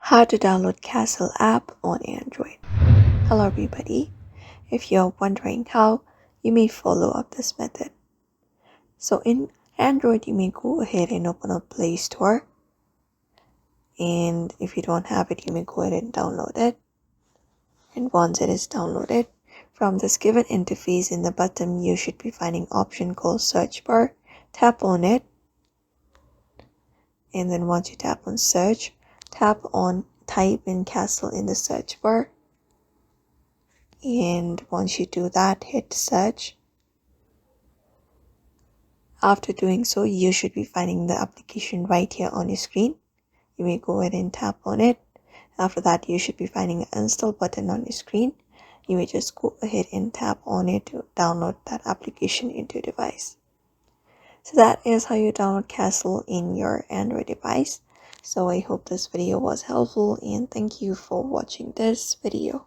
How to download Castle app on Android. Hello everybody. If you're wondering how, you may follow up this method. So in Android, you may go ahead and open up Play Store. And if you don't have it, you may go ahead and download it. And once it is downloaded, from this given interface in the bottom, you should be finding an option called search bar. Tap on it. And then once you tap on search, type in Castle in the search bar. And once you do that, hit search. After doing so, you should be finding the application right here on your screen. You may go ahead and tap on it. After that, you should be finding an install button on your screen. You may just go ahead and tap on it to download that application into your device. So that is how you download Castle in your Android device. So I hope this video was helpful and thank you for watching this video.